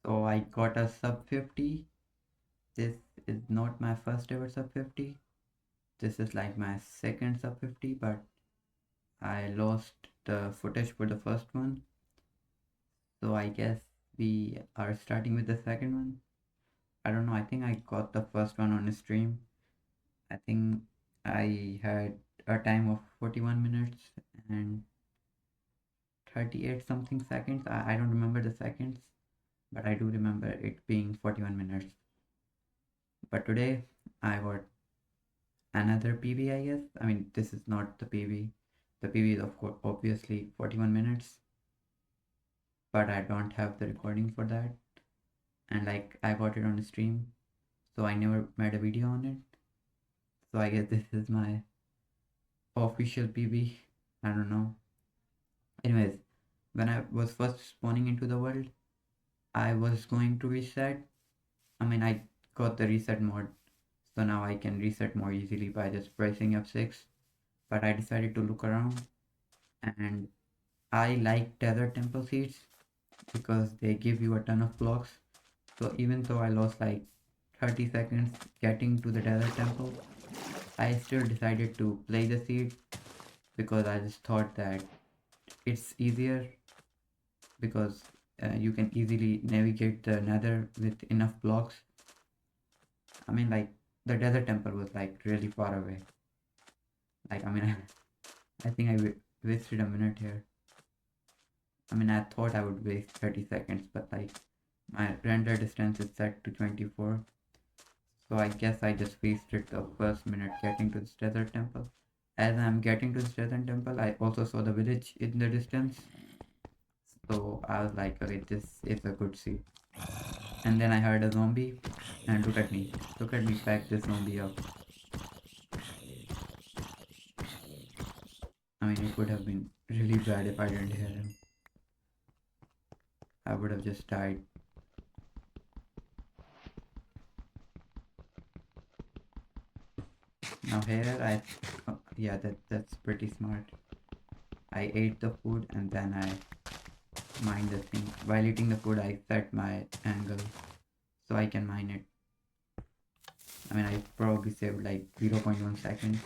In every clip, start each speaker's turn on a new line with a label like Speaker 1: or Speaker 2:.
Speaker 1: So I got a sub 50. This is not my first ever sub 50. This is like my second sub 50, but I lost the footage for the first one. So I guess we are starting with the second one. I don't know. I think I got the first one on a stream. I think I had a time of 41 minutes and 38 something seconds. I don't remember the seconds, but I do remember it being 41 minutes. But today I got another PB, I guess. I mean, this is not the PB. The PB is of course obviously 41 minutes, but I don't have the recording for that. And like I got it on the stream, so I never made a video on it. So I guess this is my official PB. I don't know. Anyways, when I was first spawning into the world, I was going to reset. I mean, I got the reset mod, so now I can reset more easily by just pressing F6. But I decided to look around, and I like desert temple seeds because they give you a ton of blocks. So even though I lost like 30 seconds getting to the desert temple, I still decided to play the seed because I just thought that it's easier because you can easily navigate the nether with enough blocks. I mean, like the desert temple was like really far away. Like, I mean, I think I wasted a minute here. I mean, I thought I would waste 30 seconds, but like my render distance is set to 24. So I guess I just wasted the first minute getting to this desert temple. As I'm getting to this desert temple, I also saw the village in the distance. So I was like, okay, this is a good seed. And then I heard a zombie, and look at me pack this zombie up. I mean, it would have been really bad if I didn't hear him. I would have just died. Now here oh, yeah, that's pretty smart. I ate the food and then I mined the thing. While eating the food, I set my angle so I can mine it. I mean, I probably saved like 0.1 seconds.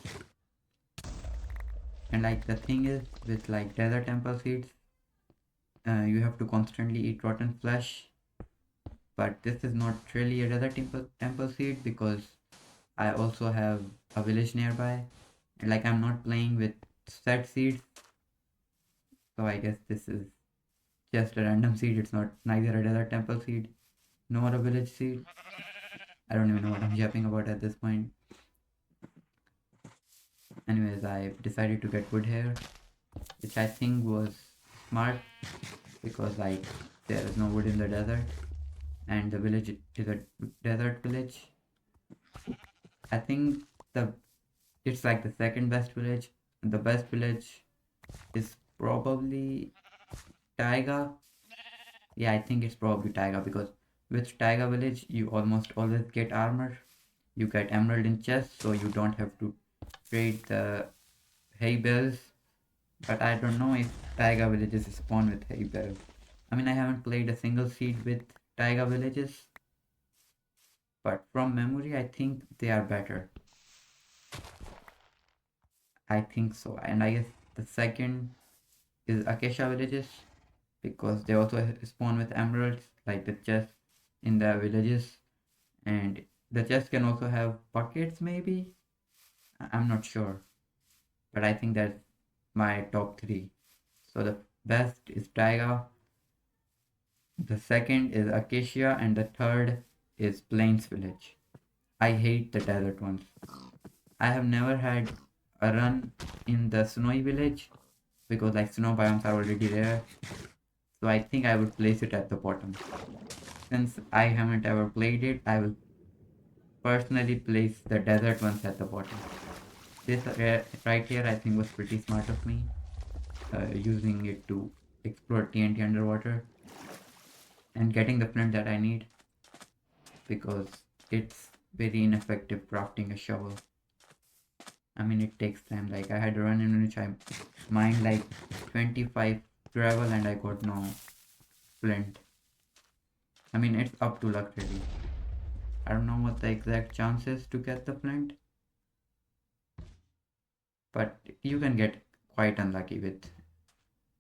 Speaker 1: And like the thing is with like desert temple seeds, you have to constantly eat rotten flesh. But this is not really a desert temple seed because I also have a village nearby. And like I'm not playing with set seeds, so I guess this is just a random seed. It's not neither a desert temple seed nor a village seed. I don't even know what I'm yapping about at this point. Anyways, I decided to get wood here, which I think was smart because like there is no wood in the desert and the village is a desert village. I think the it's like the second best village. The best village is probably Taiga. Yeah, I think it's probably Taiga because with Taiga village you almost always get armor. You get emerald in chest, so you don't have to trade the hay bales. But I don't know if Taiga villages spawn with hay bales. I mean, I haven't played a single seed with Taiga villages, but from memory, I think they are better. I think so. And I guess the second is Acacia villages because they also spawn with emeralds, like the chest in the villages. And the chest can also have buckets, maybe? I'm not sure. But I think that's my top three. So the best is Taiga, the second is Acacia, and the third is Plains Village. I hate the desert ones. I have never had a run in the snowy village because like snow biomes are already there. So I think I would place it at the bottom. Since I haven't ever played it, I will personally place the desert ones at the bottom. This right here I think was pretty smart of me, using it to explore TNT underwater and getting the flint that I need because it's very ineffective crafting a shovel. I mean, it takes time. Like I had a run in which I mined like 25 gravel and I got no flint. I mean, it's up to luck really. I don't know what the exact chances to get the flint, but you can get quite unlucky with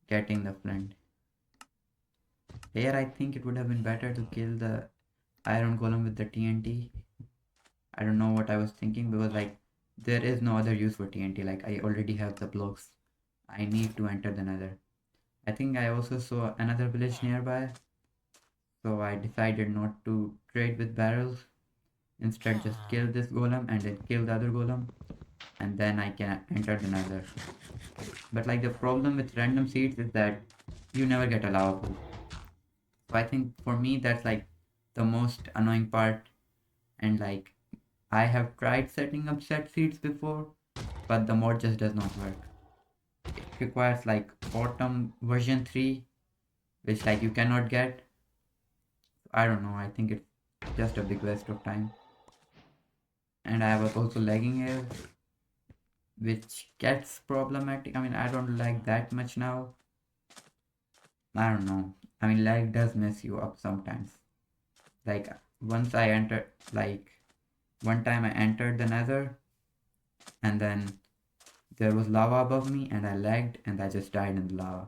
Speaker 1: getting the flint. Here I think it would have been better to kill the iron golem with the TNT. I don't know what I was thinking, because like there is no other use for TNT. Like I already have the blocks. I need to enter the nether. I think I also saw another village nearby, so I decided not to trade with barrels. Instead just kill this golem and then kill the other golem, and then I can enter the nether. But like the problem with random seeds is that you never get a lava pool. So I think for me that's like the most annoying part. And like I have tried setting up set seeds before, but the mod just does not work. It requires like autumn version 3, which like you cannot get. I don't know, I think it's just a big waste of time. And I was also lagging here, which gets problematic. I mean, I don't lag that much now. I don't know. I mean, lag does mess you up sometimes. Like once I entered, like one time I entered the nether, and then there was lava above me and I lagged and I just died in the lava,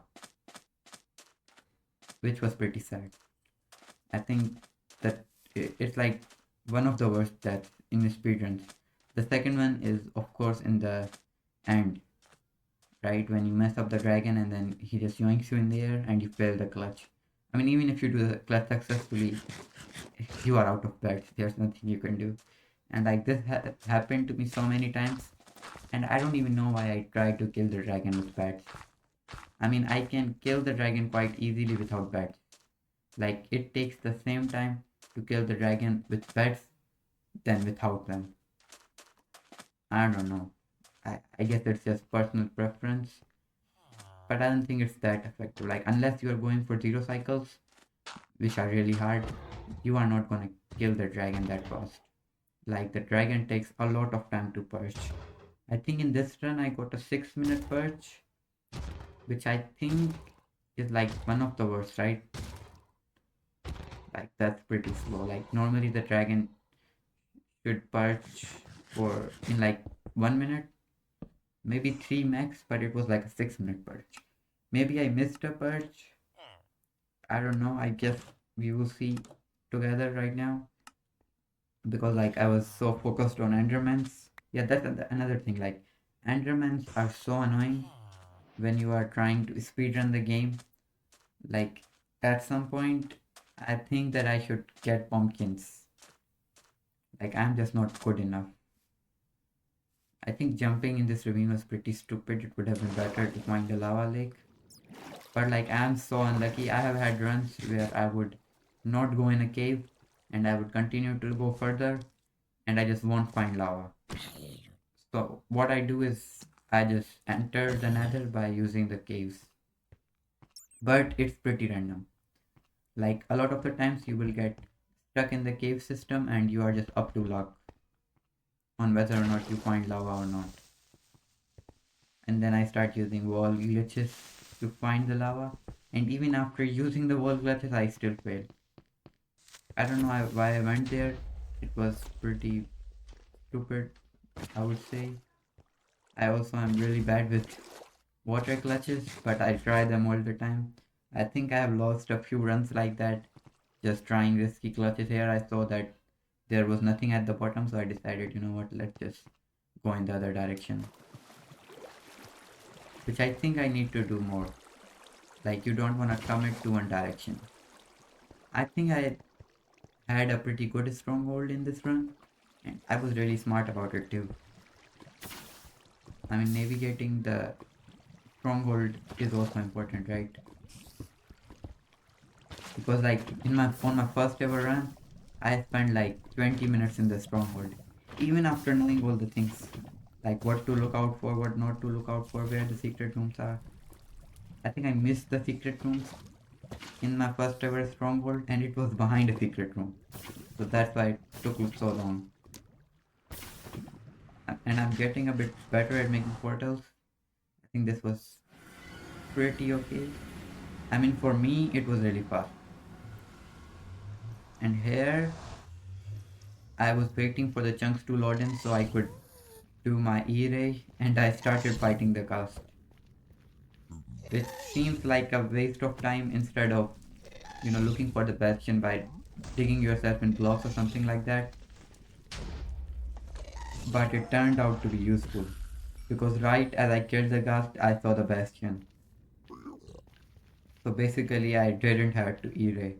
Speaker 1: which was pretty sad. I think that it's like one of the worst deaths in speedruns. The second one is of course in the end, right? When you mess up the dragon and then he just yoinks you in the air and you fail the clutch. I mean, even if you do the clutch successfully, you are out of beds. There's nothing you can do. And like this happened to me so many times, and I don't even know why I tried to kill the dragon with bats. I mean, I can kill the dragon quite easily without bats. Like it takes the same time to kill the dragon with bats than without them. I don't know. I guess it's just personal preference, but I don't think it's that effective. Like unless you are going for 0 cycles, which are really hard, you are not gonna kill the dragon that fast. Like the dragon takes a lot of time to perch. I think in this run I got a 6-minute perch, which I think is like one of the worst, right? Like that's pretty slow. Like normally the dragon should perch for in like 1 minute, maybe 3 max, but it was like a 6-minute perch. Maybe I missed a perch. I don't know. I guess we will see together right now, because like I was so focused on Endermans. Yeah, that's another thing. Like Endermans are so annoying when you are trying to speedrun the game. Like at some point, I think that I should get pumpkins. Like I'm just not good enough. I think jumping in this ravine was pretty stupid. It would have been better to find the lava lake. But like I'm so unlucky. I have had runs where I would not go in a cave and I would continue to go further and I just won't find lava. So what I do is I just enter the nether by using the caves. But it's pretty random. Like a lot of the times you will get stuck in the cave system and you are just up to luck on whether or not you find lava or not. And then I start using wall glitches to find the lava, and even after using the wall glitches I still fail. I don't know why I went there. It was pretty stupid, I would say. I also am really bad with water clutches, but I try them all the time. I think I have lost a few runs like that just trying risky clutches. Here I saw that there was nothing at the bottom, so I decided, you know what, let's just go in the other direction, which I think I need to do more. Like you don't want to commit to one direction. I think I had a pretty good stronghold in this run, and I was really smart about it too. I mean, navigating the stronghold is also important, right? Because like on my first ever run, I spent like 20 minutes in the stronghold, even after knowing all the things, like what to look out for, what not to look out for, where the secret rooms are. I think I missed the secret rooms in my first ever stronghold, and it was behind a secret room, so that's why it took so long. And I'm getting a bit better at making portals. I think this was pretty okay. I mean, for me, it was really fast. And here I was waiting for the chunks to load in so I could do my E-ray, and I started fighting the cast, which seems like a waste of time instead of, looking for the bastion by digging yourself in blocks or something like that. But it turned out to be useful because right as I killed the ghast, I saw the bastion. So basically, I didn't have to E-ray,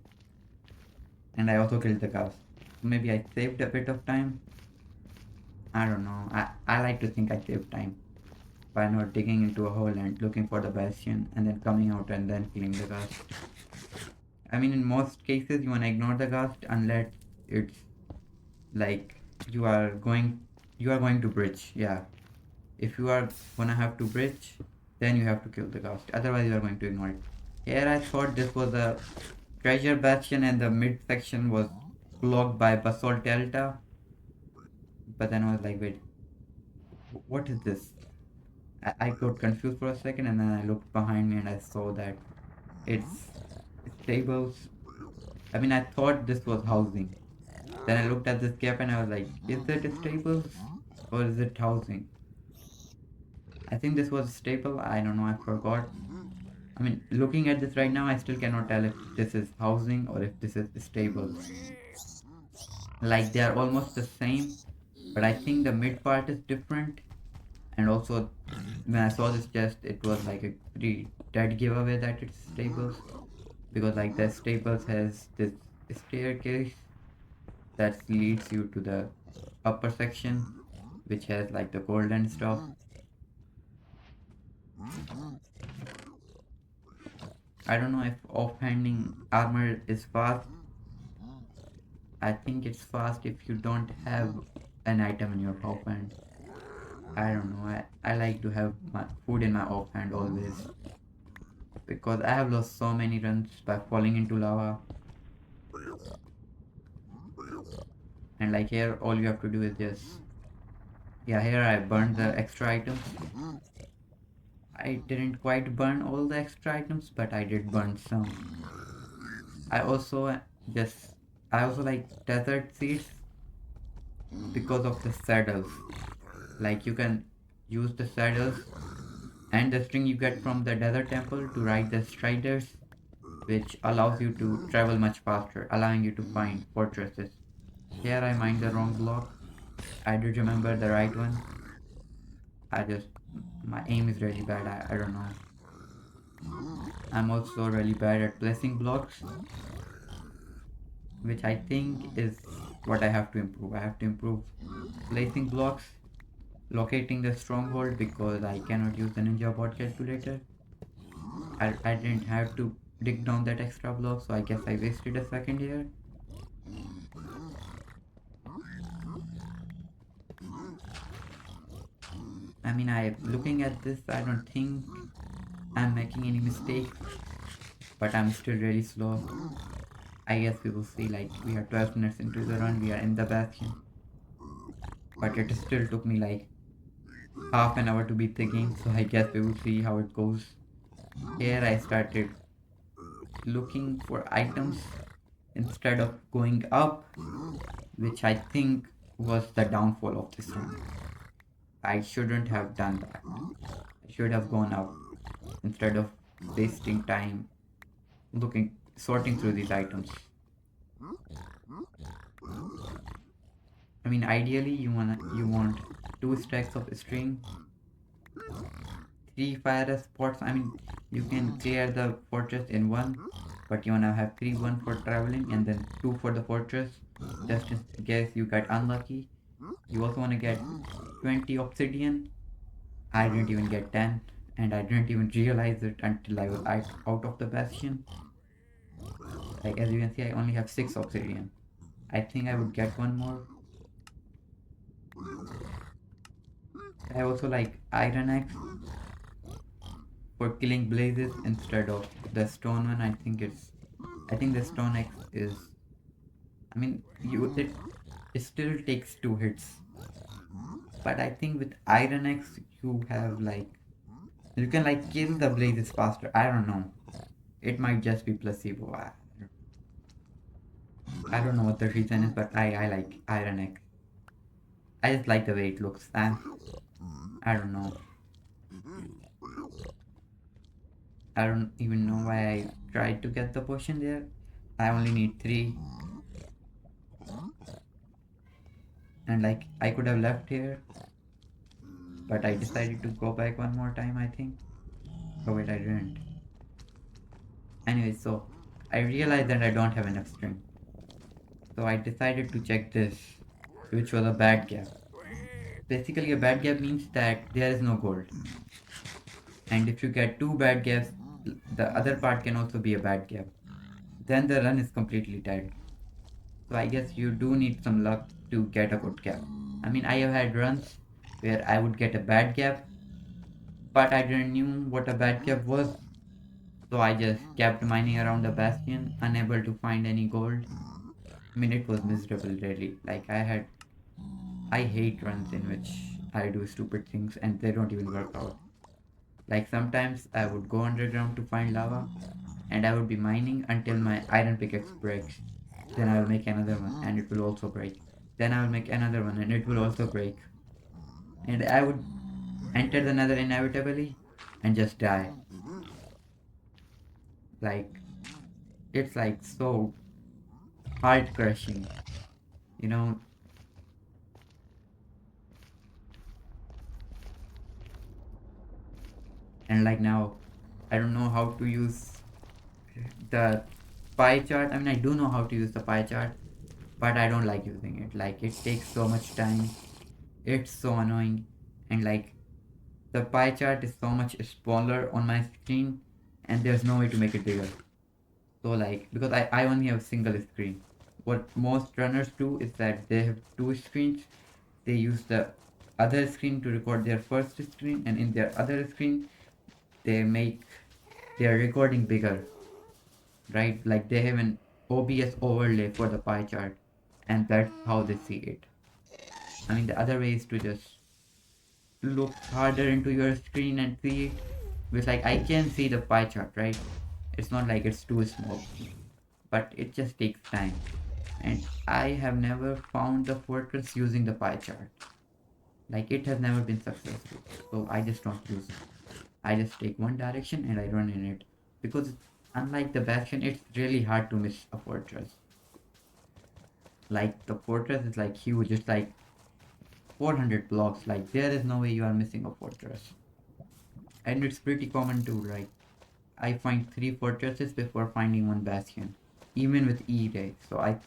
Speaker 1: and I also killed the ghast. Maybe I saved a bit of time. I don't know. I like to think I saved time by not digging into a hole and looking for the bastion and then coming out and then killing the ghast. I mean, in most cases, you wanna ignore the ghast unless it's like you are going you are going to bridge. Yeah, if you are gonna have to bridge, then you have to kill the ghast. Otherwise, you are going to ignore it. Here, I thought this was a treasure bastion and the mid section was blocked by basalt delta, but then I was like, wait, what is this? I got confused for a second and then I looked behind me and I saw that it's stables. I mean, I thought this was housing. Then I looked at this gap and I was like, is it stables or is it housing? I think this was stable. I don't know. I forgot. I mean, looking at this right now, I still cannot tell if this is housing or if this is stables. Like they are almost the same, but I think the mid part is different. And also, when I saw this chest, it was like a pretty dead giveaway that it's stables, because like the stables has this staircase that leads you to the upper section, which has like the golden stuff. I don't know if offhanding armor is fast. I think it's fast if you don't have an item in your offhand. I don't know. I like to have my food in my offhand always, because I have lost so many runs by falling into lava. And like here, all you have to do is just, yeah, here I burned the extra items. I didn't quite burn all the extra items, but I did burn some. I also just, I also like desert seeds because of the saddles. Like you can use the saddles and the string you get from the desert temple to ride the striders, which allows you to travel much faster, allowing you to find fortresses. Here I mined the wrong block. I did remember the right one. I just, my aim is really bad. I don't know. I'm also really bad at placing blocks, which I think is what I have to improve. I have to improve placing blocks, locating the stronghold because I cannot use the ninja bot calculator. I didn't have to dig down that extra block, so I guess I wasted a second here. I mean, looking at this, I don't think I'm making any mistakes, but I'm still really slow. I guess we will see. Like, we are 12 minutes into the run, we are in the bastion, but it still took me like half an hour to beat the game, so I guess we will see how it goes. Here I started looking for items instead of going up, which I think was the downfall of this run. I shouldn't have done that. I should have gone up instead of wasting time sorting through these items. I mean, ideally you want 2 stacks of string, 3 fire spots. I mean, you can clear the fortress in one, but you wanna have 3, one for traveling and then 2 for the fortress, just in case you get unlucky. You also wanna get 20 obsidian. I didn't even get 10, and I didn't even realize it until I was out of the bastion. Like as you can see, I only have 6 obsidian. I think I would get one more. I also like iron axe for killing blazes instead of the stone one. I think the stone axe is, I mean, it still takes 2 hits, but I think with iron axe you have like, you can like kill the blazes faster. I don't know. It might just be placebo. I don't know what the reason is, but I like Iron X. I just like the way it looks. I don't know. I don't even know why I tried to get the potion there. I only need 3. And like, I could have left here, but I decided to go back one more time, I think. Oh wait, I didn't. Anyway, so I realized that I don't have enough string. So I decided to check this, which was a bad gap. Basically, a bad gap means that there is no gold. And if you get 2 bad gaps, the other part can also be a bad gap. Then the run is completely dead. So I guess you do need some luck to get a good gap. I mean, I have had runs where I would get a bad gap, but I didn't knew what a bad gap was. So I just kept mining around the bastion, unable to find any gold. I mean, it was miserable, really. Like, I hate runs in which I do stupid things and they don't even work out. Like, sometimes I would go underground to find lava and I would be mining until my iron pickaxe breaks. Then I will make another one and it will also break. Then I will make another one and it will also break. And I would enter the nether inevitably and just die. Like, it's like so heart crushing, you know. And like now, I don't know how to use the pie chart. I mean, I do know how to use the pie chart, but I don't like using it. Like, it takes so much time. It's so annoying. And like, the pie chart is so much smaller on my screen, and there's no way to make it bigger. So like, because I only have a single screen. What most runners do is that they have 2 screens. They use the other screen to record their first screen, and in their other screen they make their recording bigger, right? Like, they have an OBS overlay for the pie chart, and that's how they see it. I mean, the other way is to just look harder into your screen and see it. Because like, I can see the pie chart, right? It's not like it's too small, but it just takes time. And I have never found the fortress using the pie chart. Like, it has never been successful. So I just don't use it. I just take one direction and I run in it. Because unlike the bastion, it's really hard to miss a fortress. Like, the fortress is like huge. It's like 400 blocks. Like, there is no way you are missing a fortress. And it's pretty common too. Like, I find 3 fortresses before finding one bastion, even with E-Ray. So I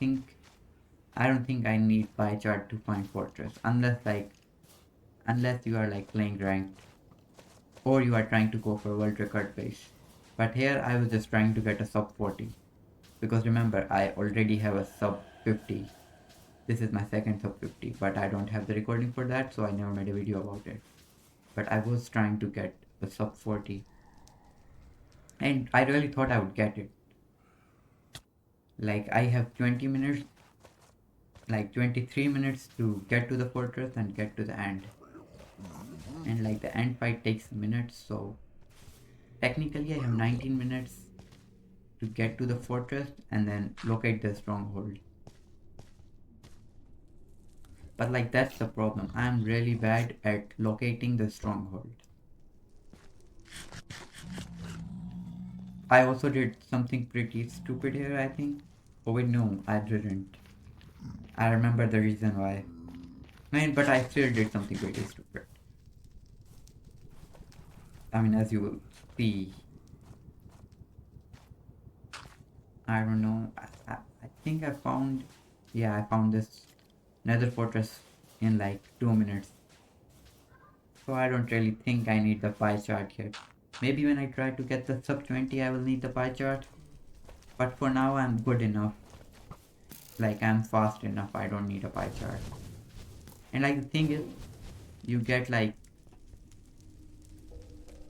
Speaker 1: don't think I need pie chart to find fortress, unless you are like playing ranked or you are trying to go for world record base. But here I was just trying to get a sub 40, because remember, I already have a sub 50. This is my second sub 50, but I don't have the recording for that, so I never made a video about it. But I was trying to get the sub 40, and I really thought I would get it. Like, I have 20 minutes, like 23 minutes to get to the fortress and get to the end. And like, the end fight takes minutes, so technically I have 19 minutes to get to the fortress and then locate the stronghold. But like, that's the problem. I'm really bad at locating the stronghold. I also did something pretty stupid here, I think. Oh wait, no, I didn't. I remember the reason why. I mean, but I still did something pretty stupid. I mean, as you will see, I don't know. I think I found, yeah, I found this nether fortress in like 2 minutes. So I don't really think I need the pie chart yet. Maybe when I try to get the sub 20, I will need the pie chart. But for now, I'm good enough. Like, I'm fast enough. I don't need a pie chart. And like, the thing is, you get like,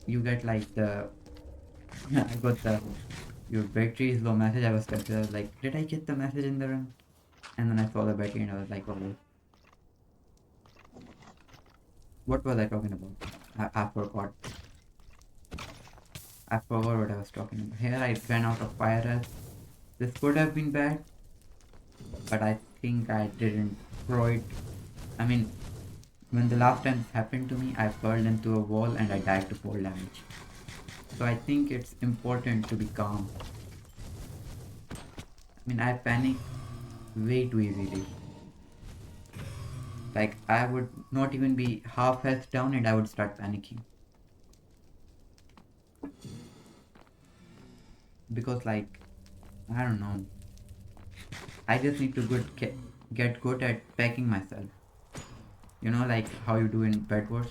Speaker 1: the, I got the, your battery is low message. I was confused. I was like, did I get the message in the run? And then I saw the battery and I was like, oh, what was I talking about? I forgot. I forgot what I was talking about. Here I ran out of fire. This could have been bad, but I think I didn't throw it. I mean, when the last time this happened to me, I fell into a wall and I died to fall damage. So I think it's important to be calm. I mean, I panic way too easily. Like, I would not even be half health down and I would start panicking. Because, like, I don't know. I just need to get good at packing myself. You know, like how you do in Bed Wars.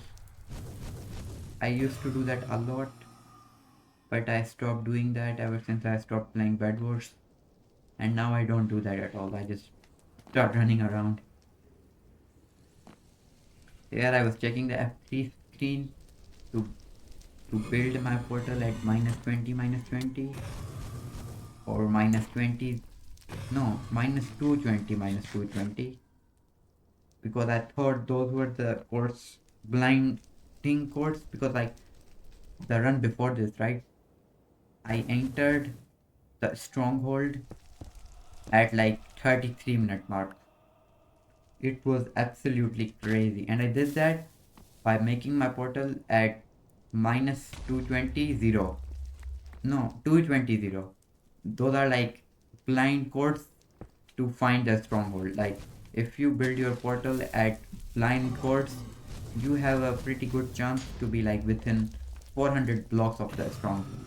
Speaker 1: I used to do that a lot, but I stopped doing that ever since I stopped playing Bed Wars. And now I don't do that at all. I just start running around. Here I was checking the F3 screen to build my portal at -20, -20, or -20. No, -220, -220. Because I thought those were the course blinding course. Because like the run before this, right? I entered the stronghold at like 33-minute mark. It was absolutely crazy, and I did that by making my portal at -220 0. No, 220 0. Those are like blind codes to find the stronghold. Like if you build your portal at blind codes, you have a pretty good chance to be like within 400 blocks of the stronghold.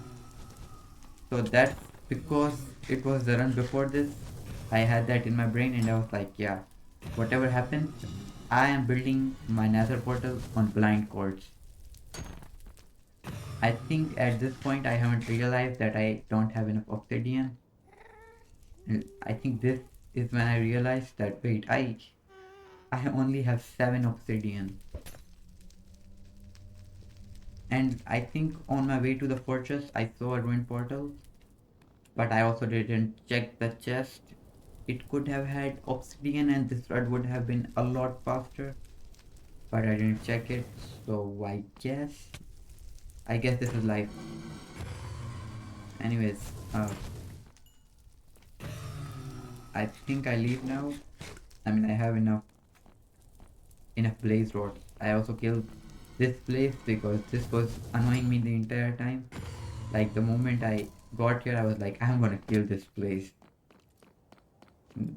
Speaker 1: So that's because it was the run before this. I had that in my brain and I was like, yeah, whatever happens, I am building my nether portal on blind codes. I think at this point I haven't realized that I don't have enough obsidian. And I think this is when I realized that wait, I only have 7 obsidian. And I think on my way to the fortress I saw a ruined portal, but I also didn't check the chest. It could have had obsidian and this run would have been a lot faster, but I didn't check it, so I guess this is life. Anyways, I think I leave now. I mean, I have enough blaze rods. I also killed this place because this was annoying me the entire time. Like the moment I got here, I was like, I'm gonna kill this place.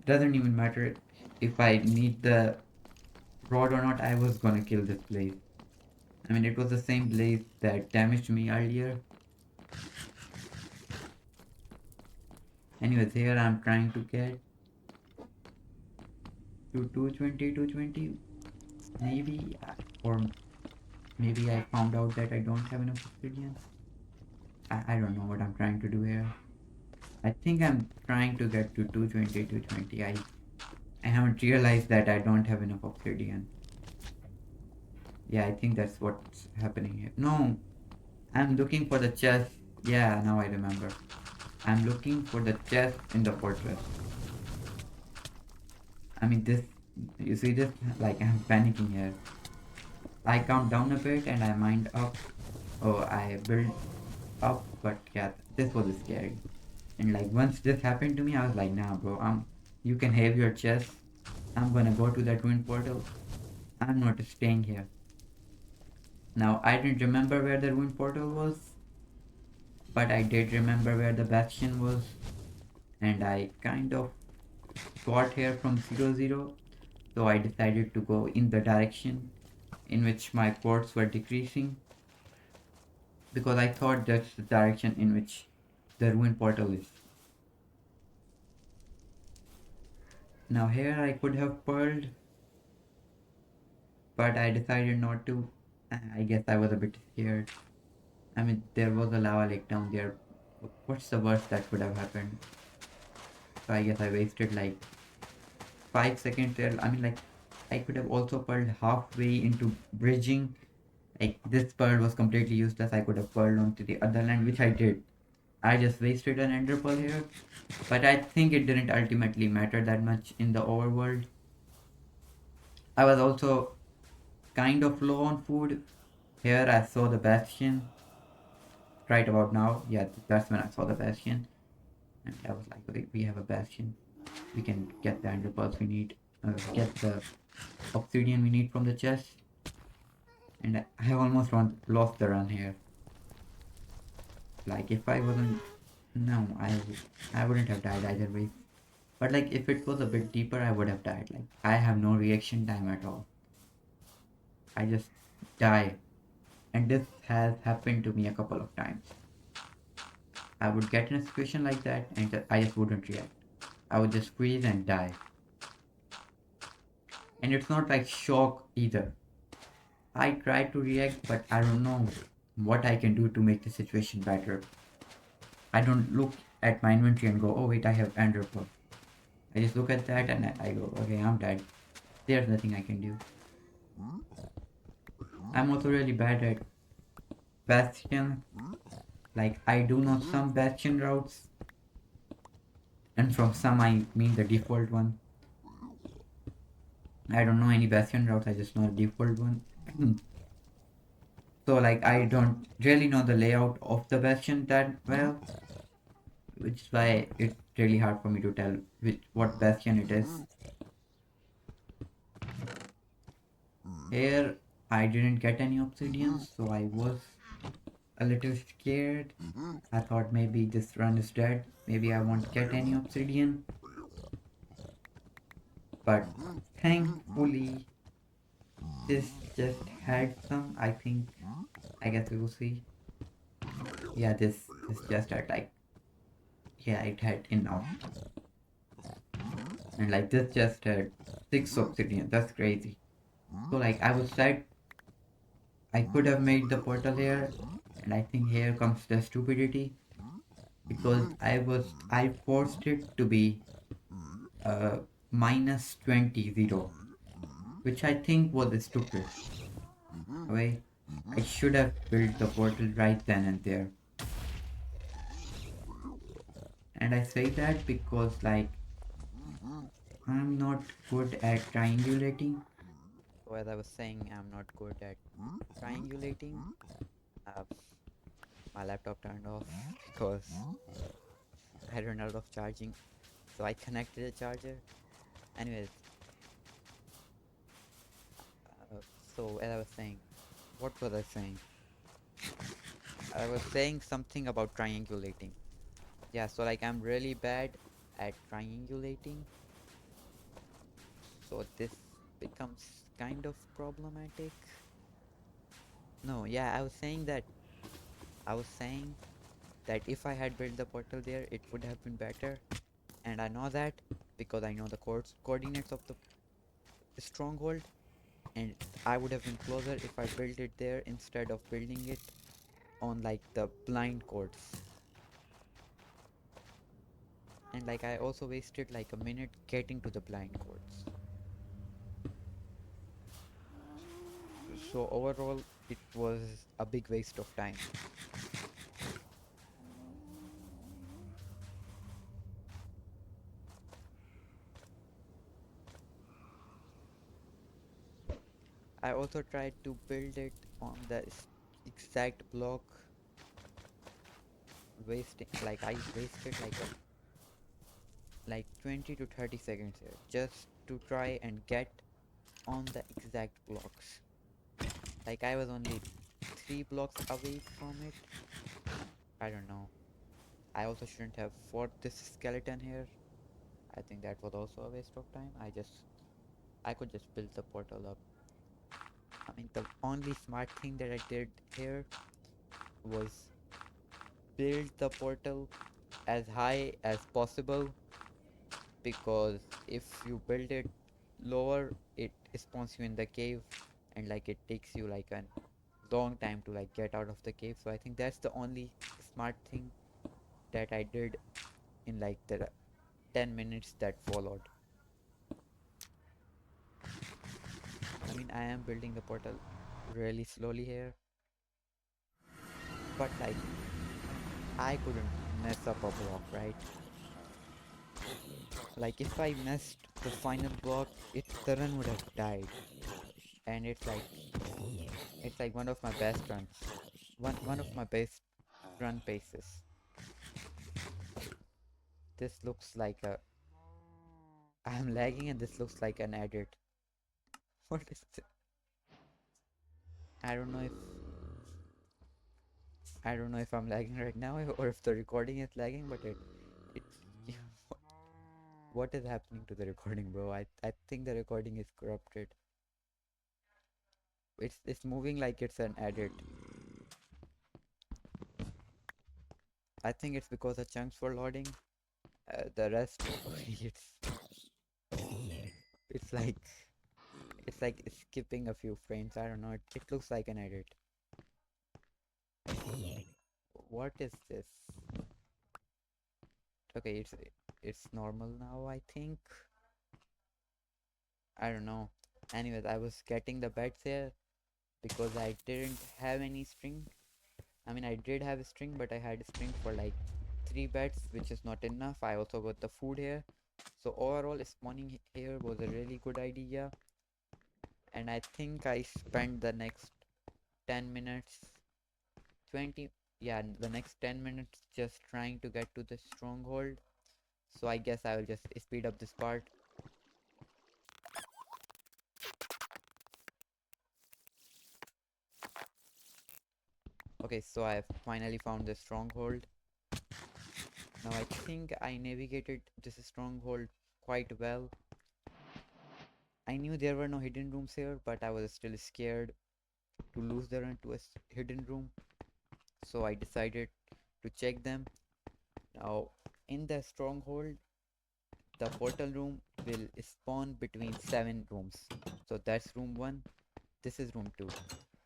Speaker 1: Doesn't even matter if I need the rod or not, I was gonna kill this blaze. I mean, it was the same blaze that damaged me earlier. Anyways, here I'm trying to get to 220, maybe, or maybe I found out that I don't have enough obsidian. I don't know what I'm trying to do here. I think I'm trying to get to 220. I haven't realized that I don't have enough obsidian. Yeah, I think that's what's happening here. No, I'm looking for the chest. Yeah, now I remember. I'm looking for the chest in the fortress. I mean, this, you see this? Like, I'm panicking here. I count down a bit and I mind up. Oh, I build up, but yeah, this was scary. And like, once this happened to me, I was like, nah, bro, you can have your chest. I'm gonna go to that ruined portal. I'm not staying here. Now, I didn't remember where the ruined portal was, but I did remember where the bastion was. And I kind of got here from 0 0. So I decided to go in the direction in which my quartz were decreasing, because I thought that's the direction in which the ruined portal is. Now here I could have pearled, but I decided not to. I guess I was a bit scared. I mean, there was a lava lake down there. What's the worst that could have happened? So I guess I wasted like 5 seconds there. I mean, like, I could have also pearled halfway into bridging. Like, this pearl was completely useless. I could have pearled onto the other land, which I did. I just wasted an ender pearl here. But I think it didn't ultimately matter that much in the overworld. I was also kind of low on food. Here I saw the bastion. Right about now. Yeah, that's when I saw the bastion. And I was like, wait, we have a bastion. we can get the ender pearls we need, get the obsidian we need from the chest. And I have almost lost the run here. Like if I wasn't, no, I wouldn't have died either way. But like if it was a bit deeper, I would have died. Like I have no reaction time at all. I just die, and this has happened to me a couple of times. I would get in a situation like that, and I just wouldn't react. I would just freeze and die. And it's not like shock either. I try to react, but I don't know what I can do to make the situation better. I don't look at my inventory and go, oh wait, I have ender pearl. I just look at that and I go, okay, I'm dead. There's nothing I can do. I'm also really bad at bastion. Like I do know some bastion routes, and from some I mean the default one. I don't know any bastion routes, I just know the default one. So like I don't really know the layout of the bastion that well, which is why it's really hard for me to tell what bastion it is. Here I didn't get any obsidian, so I was a little scared. I thought maybe this run is dead. Maybe I won't get any obsidian. But thankfully, this just had some. I think. I guess we will see. Yeah, this just had like. Yeah, it had enough. And like this just had 6 obsidian. That's crazy. So like I was sad. I could have made the portal here, and I think here comes the stupidity because I forced it to be uh minus 20 0, which I think was stupid. Okay, I should have built the portal right then and there. And I say that because like I'm not good at triangulating. So as I was saying, I'm not good at triangulating. Uh, my laptop turned off because I ran out of charging. So I connected a charger. Anyways, so as I was saying, what was I saying? I was saying something about triangulating. Yeah, so like I'm really bad at triangulating. So this becomes kind of problematic. No, yeah, I was saying that if I had built the portal there, it would have been better. And I know that because I know the coordinates of the stronghold, and I would have been closer if I built it there instead of building it on like the blind codes. And like I also wasted like a minute getting to the blind codes. So overall it was a big waste of time. I also tried to build it on the exact block, wasting like I wasted like 20 to 30 seconds here just to try and get on the exact blocks. Like I was only 3 blocks away from it. I don't know. I also shouldn't have fought this skeleton here. I think that was also a waste of time. I could just build the portal up. I mean, the only smart thing that I did here was build the portal as high as possible, because if you build it lower, it spawns you in the cave, and like it takes you like a long time to like get out of the cave. So I think that's the only smart thing that I did in like the 10 minutes that followed. I mean, I am building the portal really slowly here, but like I couldn't mess up a block, right? Like if I messed the final block, the run would have died. And it's like one of my best runs. One of my best run paces. This looks like a
Speaker 2: I'm lagging and this looks like an edit. What is it? I don't know if I don't know if I'm lagging right now or if the recording is lagging, but it what is happening to the recording, bro? I think the recording is corrupted. It's moving like it's an edit. I think it's because the chunks were loading. The rest, it's like it's like skipping a few frames. I don't know. It looks like an edit. What is this? Okay, it's normal now, I think. I don't know. Anyways, I was getting the beds here because I didn't have any string. I mean, I did have a string, but I had a string for like 3 beds, which is not enough. I also got the food here. So overall, spawning here was a really good idea. And I think I spent the next 10 minutes, 20, yeah, the next 10 minutes just trying to get to the stronghold. So I guess I will just speed up this part. Okay, so I have finally found the stronghold. Now I think I navigated this stronghold quite well. I knew there were no hidden rooms here, but I was still scared to lose the run to a hidden room. So I decided to check them. Now, in the stronghold, the portal room will spawn between 7 rooms. So that's room 1. This is room 2.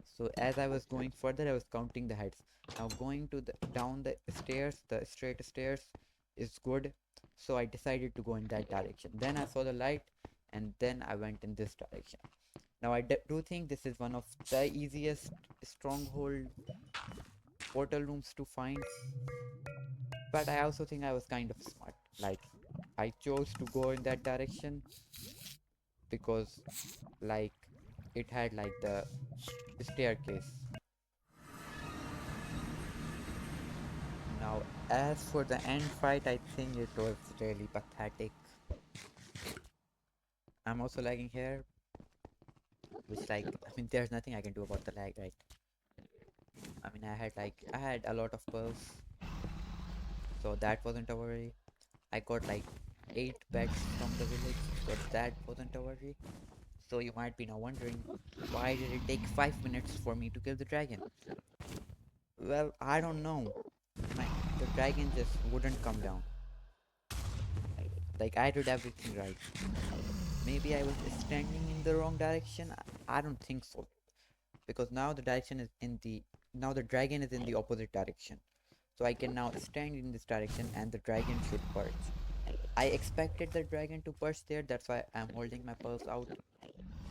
Speaker 2: So as I was going further, I was counting the heads. Now going to the down the stairs, the straight stairs is good. So I decided to go in that direction. Then I saw the light, and then I went in this direction. Now I do think this is one of the easiest stronghold portal rooms to find, but I also think I was kind of smart. Like, I chose to go in that direction because, like, it had like the staircase. Now, as for the end fight, I think it was really pathetic. I'm also lagging here, which, like, I mean, there's nothing I can do about the lag, right? I mean, I had a lot of pearls, so that wasn't a worry. I got like 8 pets from the village, so that wasn't a worry. So you might be now wondering, why did it take 5 minutes for me to kill the dragon? Well, I don't know. The dragon just wouldn't come down. Like, I did everything right. Maybe I was standing in the wrong direction. I don't think so, because now the direction is in the now the dragon is in the opposite direction. So I can now stand in this direction and the dragon should perch. I expected the dragon to perch there, that's why I'm holding my pulse out.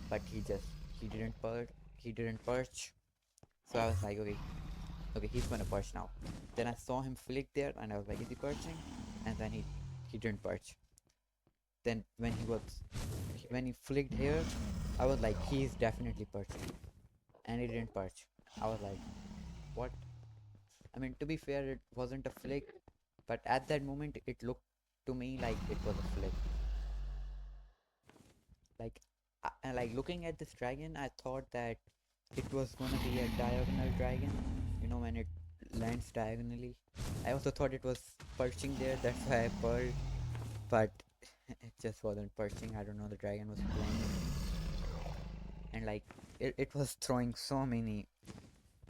Speaker 2: But he didn't perch. He didn't perch. So I was like, okay, he's gonna perch now. Then I saw him flick there, and I was like, is he perching? And then he didn't perch. Then when he flicked here, I was like, he's definitely perching, and he didn't perch. I was like, what? I mean, to be fair, it wasn't a flick, but at that moment, it looked to me like it was a flick. Like, like looking at this dragon, I thought that it was gonna be a diagonal dragon. You know, when it lands diagonally. I also thought it was perching there. That's why I perched, but it just wasn't perching. I don't know. The dragon was playing with me, and like it was throwing so many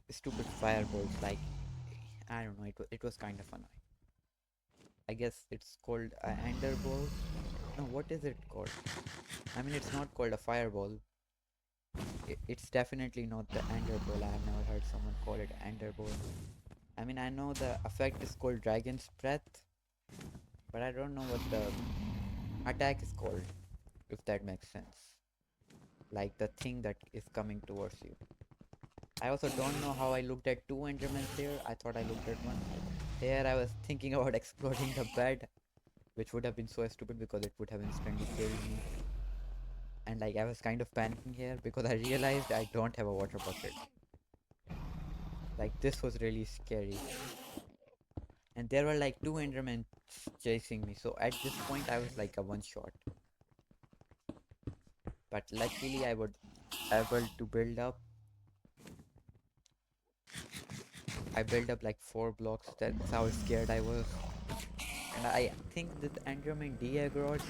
Speaker 2: stupid fireballs. Like, I don't know. It was kind of annoying. I guess it's called a ender ball. No, what is it called? I mean, it's not called a fireball. It's definitely not the ender ball. I have never heard someone call it ender ball. I mean, I know the effect is called dragon's breath, but I don't know what the attack is called, if that makes sense. Like the thing that is coming towards you. I also don't know how I looked at 2 Endermans here. I thought I looked at one. Here I was thinking about exploding the bed, which would have been so stupid because it would have instantly killed me. And like, I was kind of panicking here because I realized I don't have a water bucket. Like, this was really scary. And there were like 2 Endermen chasing me. So at this point I was like a one shot. But luckily I would able to build up. I built up like 4 blocks. That's how scared I was. And I think this Enderman de-aggroed,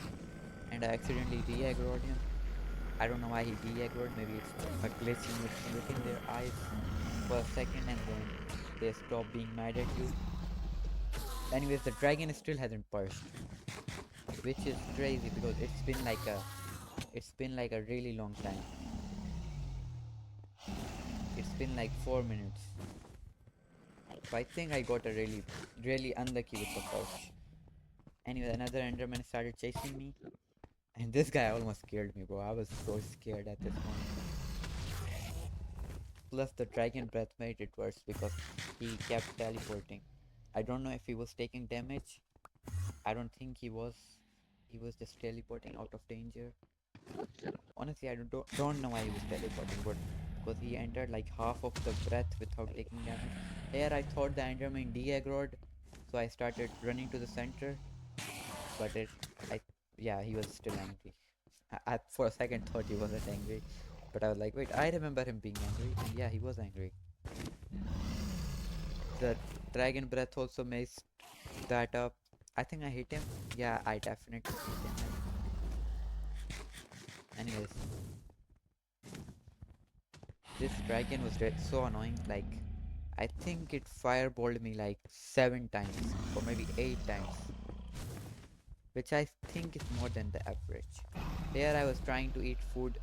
Speaker 2: and I accidentally de-aggroed him. I don't know why he de-aggroed. Maybe it's a glitch in which you look in their eyes for a second and then they stop being mad at you. Anyways, the dragon still hasn't burst, which is crazy because it's been like a really long time. It's been like 4 minutes. So I think I got a really unlucky with the burst. Anyway, another Enderman started chasing me, and this guy almost killed me, bro. I was so scared at this point. Plus, the dragon breath made it worse because he kept teleporting. I don't know if he was taking damage. I don't think he was. He was just teleporting out of danger. Honestly, I don't know why he was teleporting, but because he entered like half of the breath without taking damage. Here, I thought the Enderman de-aggroed, so I started running to the center, but I, yeah, he was still angry. I for a second thought he wasn't angry, but I was like, wait, I remember him being angry, and yeah, he was angry. The dragon breath also messed that up. I think I hit him. Yeah, I definitely hit him. Anyways, this dragon was so annoying. Like, I think it fireballed me like 7 times or maybe 8 times, which I think is more than the average. Here I was trying to eat food,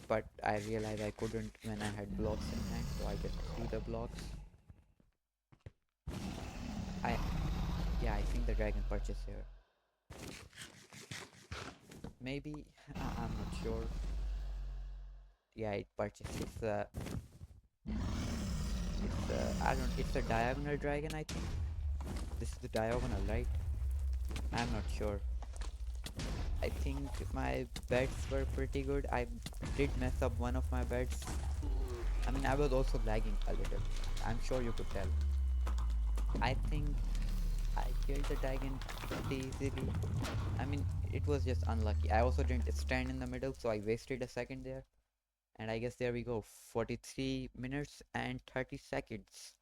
Speaker 2: but I realized I couldn't when I had blocks in hand, so I just threw the blocks. I Yeah, I think the dragon purchased here. Maybe I'm not sure. Yeah, it purchased. I don't. It's a diagonal dragon. I think this is the diagonal, right? I'm not sure. I think my bets were pretty good. I did mess up one of my bets. I mean, I was also lagging a little. I'm sure you could tell. I think I killed the dragon pretty easily. I mean, it was just unlucky. I also didn't stand in the middle, so I wasted a second there. And I guess there we go. 43 minutes and 30 seconds.